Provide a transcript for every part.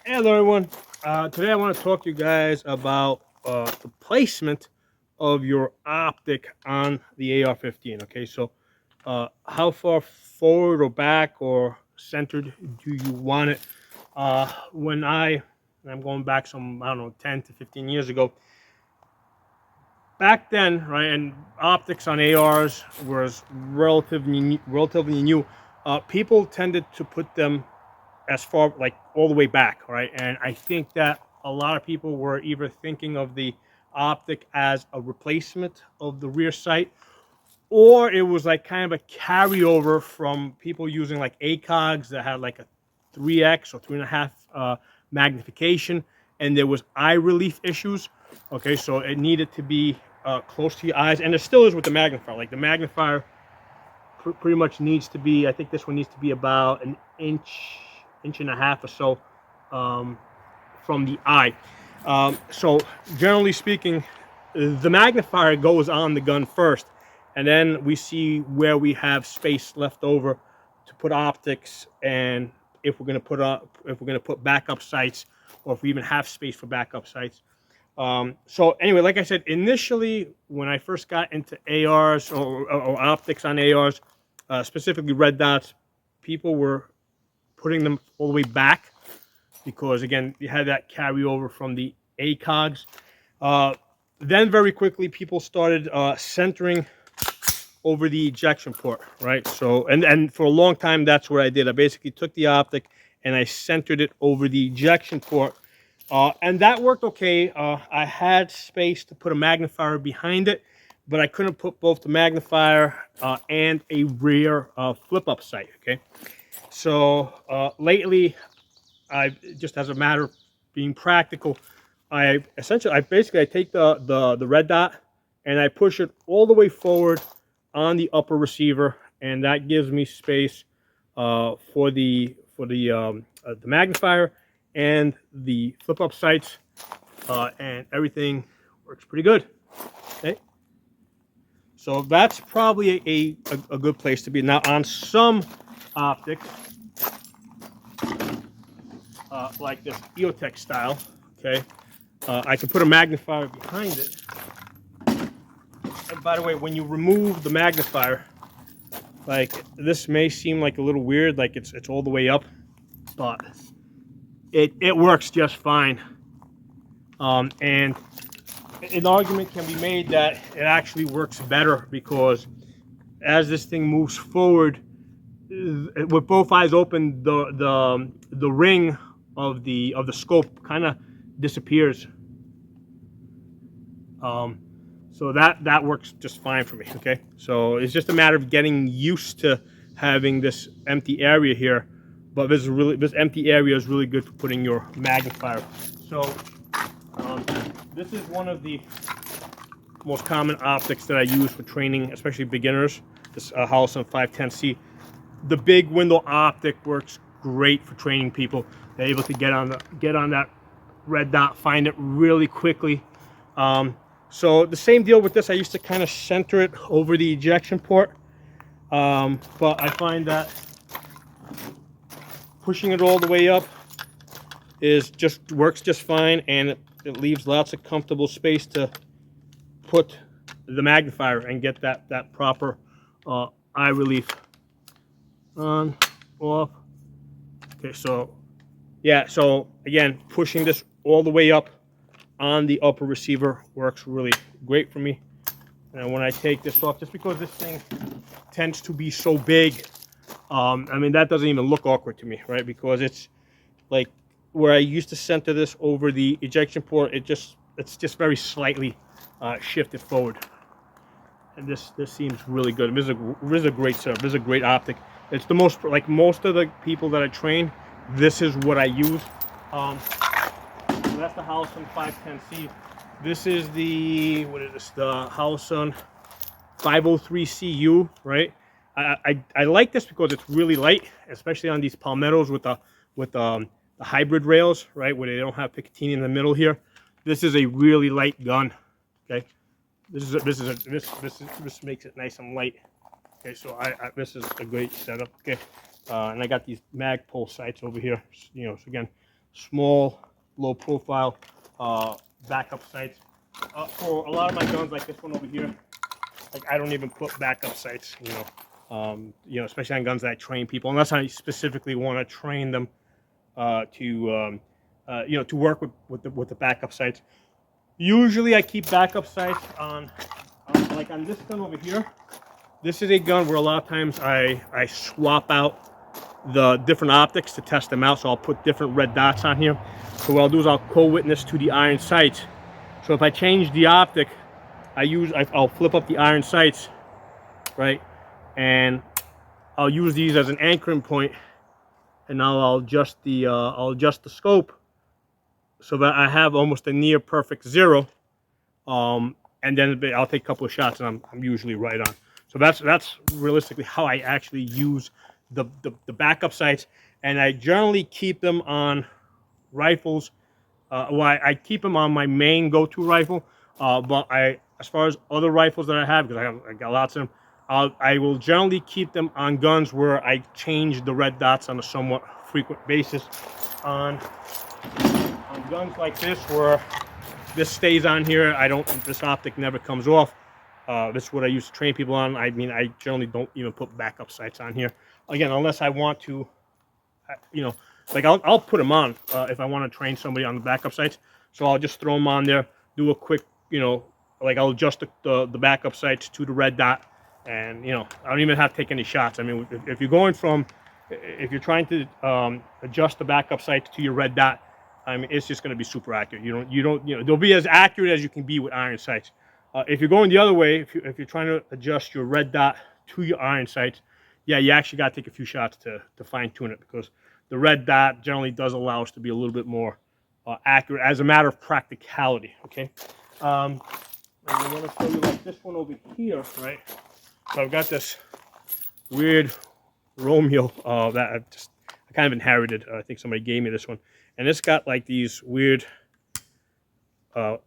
Hello, everyone. Today, I want to talk to you guys about the placement of your optic on the AR-15. Okay, so how far forward or back or centered do you want it? When I'm going back some, I don't know, 10 to 15 years ago, back then, right, and optics on ARs was relatively new. People tended to put them as far, like, all the way back, right? And I think that a lot of people were either thinking of the optic as a replacement of the rear sight, or it was like kind of a carryover from people using like ACOGs that had like a 3x or 3.5 magnification, and there was eye relief issues. Okay, so it needed to be close to your eyes, and it still is with the magnifier. Like the magnifier pretty much needs to be, I think this one needs to be about an inch and a half or so from the eye. So generally speaking, the magnifier goes on the gun first, and then we see where we have space left over to put optics, and if we're going to put backup sights, or if we even have space for backup sights. So anyway, like I said, initially when I first got into ARs or optics on ARs, specifically red dots, people were putting them all the way back because, again, you had that carryover from the ACOGs. Then very quickly, people started centering over the ejection port, right? So, and for a long time, that's what I did. I basically took the optic and I centered it over the ejection port. And that worked okay. I had space to put a magnifier behind it, but I couldn't put both the magnifier and a rear flip-up sight, okay? So lately, I just, as a matter of being practical, I basically take the red dot and I push it all the way forward on the upper receiver, and that gives me space for the magnifier and the flip up sights, and everything works pretty good. Okay, so that's probably a good place to be. Now on some optics, like this EOTech style, okay, I can put a magnifier behind it. And by the way, when you remove the magnifier, like, this may seem like a little weird, like it's all the way up, but it works just fine. And an argument can be made that it actually works better because as this thing moves forward, with both eyes open, the ring of the scope kind of disappears. So that works just fine for me. Okay, so it's just a matter of getting used to having this empty area here, but this empty area is really good for putting your magnifier. So this is one of the most common optics that I use for training, especially beginners. This Holosun 510C. The big window optic works great for training people. They're able to get on that red dot, find it really quickly. So the same deal with this. I used to kind of center it over the ejection port, but I find that pushing it all the way up works just fine, and it leaves lots of comfortable space to put the magnifier and get that proper eye relief. On, off. Okay, so yeah, so again, pushing this all the way up on the upper receiver works really great for me. And when I take this off, just because this thing tends to be so big, I mean, that doesn't even look awkward to me, right? Because it's like where I used to center this over the ejection port, it's just very slightly shifted forward. And this seems really good. This is a great setup. This is a great optic. It's the most, like most of the people that I train, this is what I use. So that's the Holosun 510C. This is the, what is this? The Holosun 503CU, right? I like this because it's really light, especially on these palmettos with the hybrid rails, right, where they don't have Picatinny in the middle here. This is a really light gun. Okay, this makes it nice and light. Okay, so this is a great setup. Okay, and I got these mag pole sights over here. You know, so again, small, low profile backup sights. For a lot of my guns, like this one over here, like I don't even put backup sights, especially on guns that I train people, unless I specifically want to train them to work with the backup sights. Usually, I keep backup sights on like on this gun over here. This is a gun where a lot of times I swap out the different optics to test them out. So I'll put different red dots on here. So what I'll do is I'll co-witness to the iron sights. So if I change the optic, I'll flip up the iron sights, right? And I'll use these as an anchoring point, and now I'll adjust the scope so that I have almost a near perfect zero. And then I'll take a couple of shots, and I'm usually right on. So that's realistically how I actually use the backup sights, and I generally keep them on rifles. I keep them on my main go-to rifle, but as far as other rifles that I have, because I got lots of them, I will generally keep them on guns where I change the red dots on a somewhat frequent basis. On guns like this, where this stays on here, this optic never comes off. This is what I used to train people on. I mean, I generally don't even put backup sights on here. Again, unless I want to, like I'll put them on if I want to train somebody on the backup sights. So I'll just throw them on there, do a quick, like I'll adjust the backup sights to the red dot, and I don't even have to take any shots. I mean, if you're trying to adjust the backup sights to your red dot, I mean, it's just going to be super accurate. They'll be as accurate as you can be with iron sights. If you're going the other way, if you're trying to adjust your red dot to your iron sights, yeah, you actually got to take a few shots to fine tune it, because the red dot generally does allow us to be a little bit more accurate as a matter of practicality. Okay, and I want to show you like this one over here, right? So I've got this weird Romeo that I kind of inherited. I think somebody gave me this one, and it's got like these weird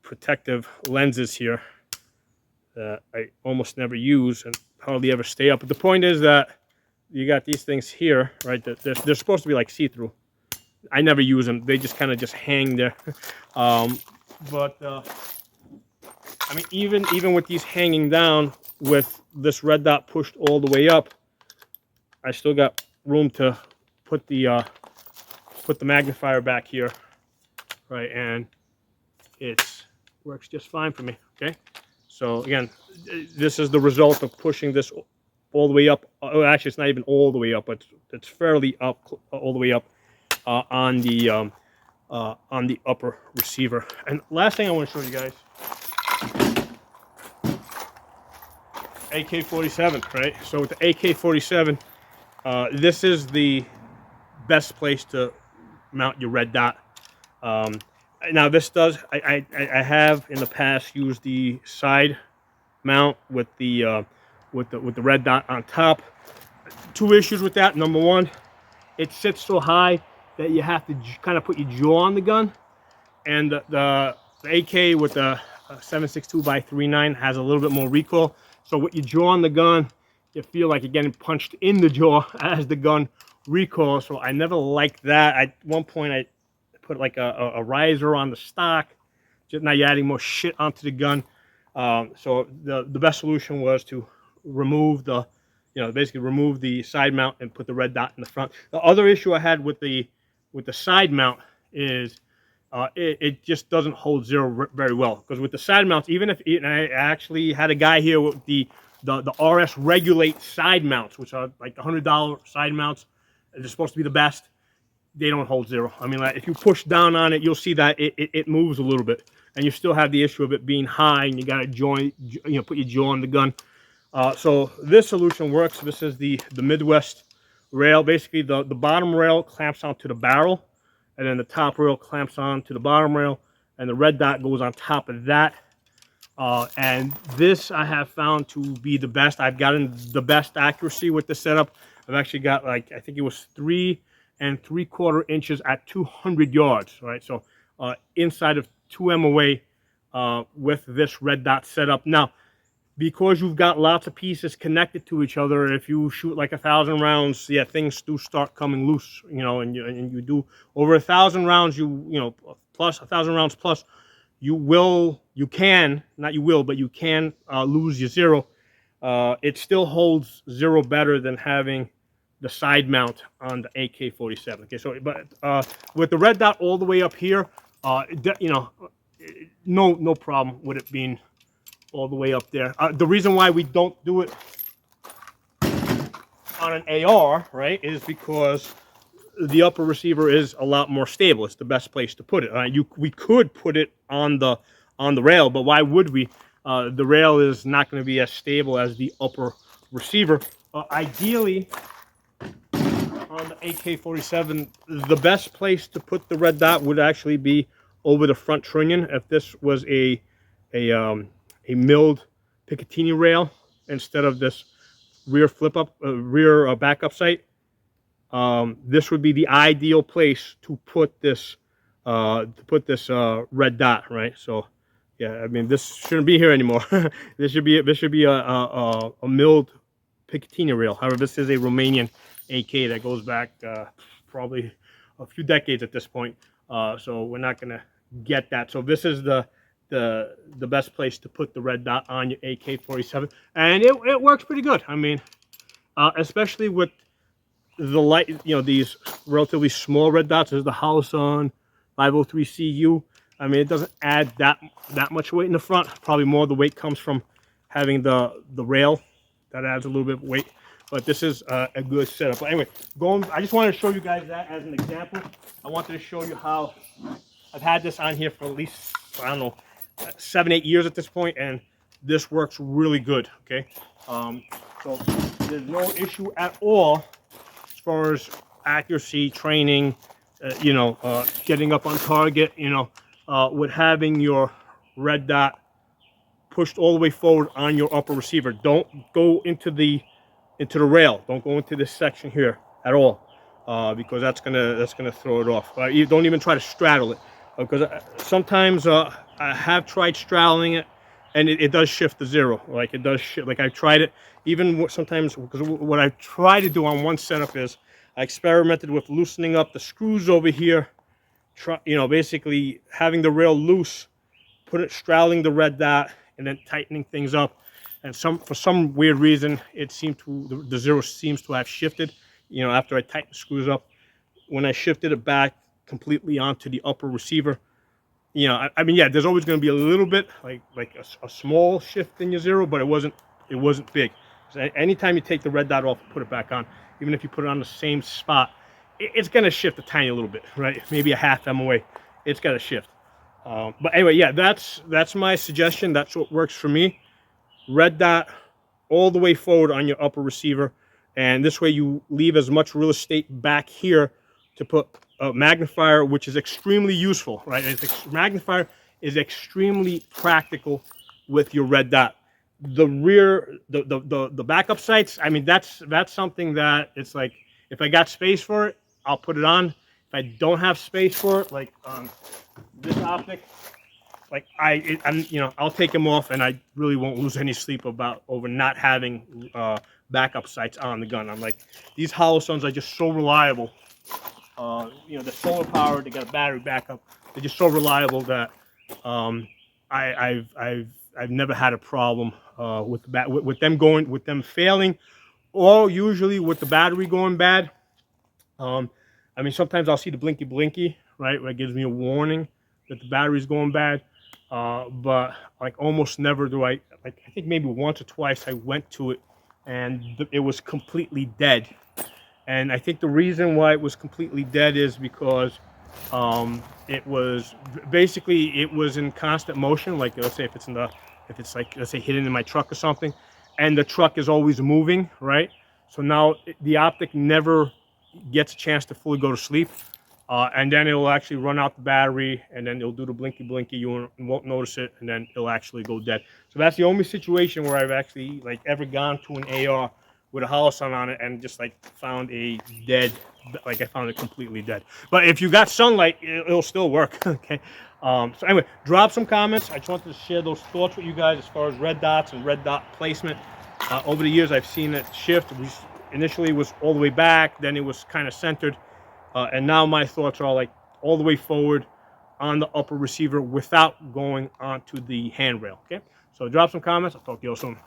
protective lenses here that I almost never use and hardly ever stay up. But the point is that you got these things here, right? That they're supposed to be like see-through. I never use them. They just kind of just hang there. But I mean, even with these hanging down, with this red dot pushed all the way up, I still got room to put the magnifier back here, right? And it works just fine for me. Okay. So again, this is the result of pushing this all the way up. Oh, actually, it's not even all the way up, but it's fairly up, all the way up on the upper receiver. And last thing I want to show you guys, AK-47, right? So with the AK-47, this is the best place to mount your red dot. Now this does, I have in the past used the side mount with the red dot on top. Two issues with that. Number one, it sits so high that you have to kind of put your jaw on the gun, and the AK with the 7.62x39 has a little bit more recoil. So with your jaw on the gun, you feel like you're getting punched in the jaw as the gun recoils. So I never liked that. At one point, I put like a riser on the stock. Just now you're adding more shit onto the gun. So the best solution was to remove basically remove the side mount and put the red dot in the front. The other issue I had with the side mount is it just doesn't hold zero very well, because with the side mounts, and I actually had a guy here with the RS Regulate side mounts, which are like $100 side mounts. They're supposed to be the best. They don't hold zero. I mean, like, if you push down on it, you'll see that it moves a little bit, and you still have the issue of it being high, and you got to put your jaw on the gun. So this solution works. This is the Midwest rail. Basically, the bottom rail clamps onto the barrel, and then the top rail clamps on to the bottom rail, and the red dot goes on top of that. And this I have found to be the best. I've gotten the best accuracy with the setup. I've actually got, like, I think it was 3 3/4 inches at 200 yards, right? So inside of 2 MOA with this red dot setup. Now, because you've got lots of pieces connected to each other, if you shoot like 1,000 rounds, yeah, things do start coming loose, you know, and you do over 1,000 rounds, you know, plus 1,000 rounds plus, you can, not you will, but you can lose your zero. It still holds zero better than having the side mount on the AK-47. Okay, so but with the red dot all the way up here, you know, no problem with it being all the way up there. The reason why we don't do it on an AR, right, is because the upper receiver is a lot more stable. It's the best place to put it. We could put it on the rail, but why would we? The rail is not going to be as stable as the upper receiver. Ideally, on the AK-47, the best place to put the red dot would actually be over the front trunnion. If this was a milled Picatinny rail instead of this rear backup sight, this would be the ideal place to put this red dot, right? So yeah, I mean, this shouldn't be here anymore. This should be a milled Picatinny rail. However, this is a Romanian AK that goes back probably a few decades at this point. So we're not gonna get that. So this is the best place to put the red dot on your AK-47, and it works pretty good. I mean, especially with the light, you know, these relatively small red dots. There's the Holosun 503CU. I mean, it doesn't add that much weight in the front. Probably more of the weight comes from having the rail. That adds a little bit of weight. But this is a good setup. But anyway, I just wanted to show you guys that as an example. I wanted to show you how I've had this on here for at least, I don't know, 7-8 years at this point, and this works really good. Okay, so there's no issue at all as far as accuracy, training, you know, getting up on target, you know, with having your red dot pushed all the way forward on your upper receiver. Don't go into the rail. Don't go into this section here at all, because that's gonna throw it off. You don't even try to straddle it, because sometimes I have tried straddling it, and it does shift to zero. Like it does shift. Like I tried it even sometimes, because what I try to do on one setup is I experimented with loosening up the screws over here. You know, basically having the rail loose, straddling the red dot, and then tightening things up. And for some weird reason, it seemed to the zero seems to have shifted. You know, after I tightened the screws up, when I shifted it back completely onto the upper receiver, you know, I mean, yeah, there's always going to be a little bit like a small shift in your zero, but it wasn't big. So anytime you take the red dot off and put it back on, even if you put it on the same spot, it's going to shift a tiny little bit, right? Maybe a half MOA. It's got to shift. But anyway, yeah, that's my suggestion. That's what works for me. Red dot all the way forward on your upper receiver, and this way you leave as much real estate back here to put a magnifier, which is extremely useful, right? Magnifier is extremely practical with your red dot. The rear, the backup sights, I mean, that's something that it's like, if I got space for it, I'll put it on. If I don't have space for it, like this optic, like I'm, you know, I'll take them off, and I really won't lose any sleep over not having backup sights on the gun. I'm like, these Holosuns are just so reliable. You know, they're solar powered. They got a battery backup. They're just so reliable that I've never had a problem with them failing, or usually with the battery going bad. I mean, sometimes I'll see the blinky, right, where it gives me a warning that the battery's going bad. But like almost never do I think maybe once or twice I went to it and it was completely dead. And I think the reason why it was completely dead is because it was in constant motion. Like, let's say if it's like, let's say hidden in my truck or something, and the truck is always moving, right? So now the optic never gets a chance to fully go to sleep. And then it'll actually run out the battery, and then it'll do the blinky. You won't notice it, and then it'll actually go dead. So that's the only situation where I've actually like ever gone to an AR with a Holosun on it and just like found a dead, like I found it completely dead. But if you got sunlight, it'll still work. Okay. So anyway, drop some comments. I just wanted to share those thoughts with you guys as far as red dots and red dot placement. Over the years, I've seen it shift. We initially was all the way back, then it was kind of centered, and now my thoughts are like all the way forward on the upper receiver without going onto the handrail. Okay, so drop some comments. I'll talk to you all soon.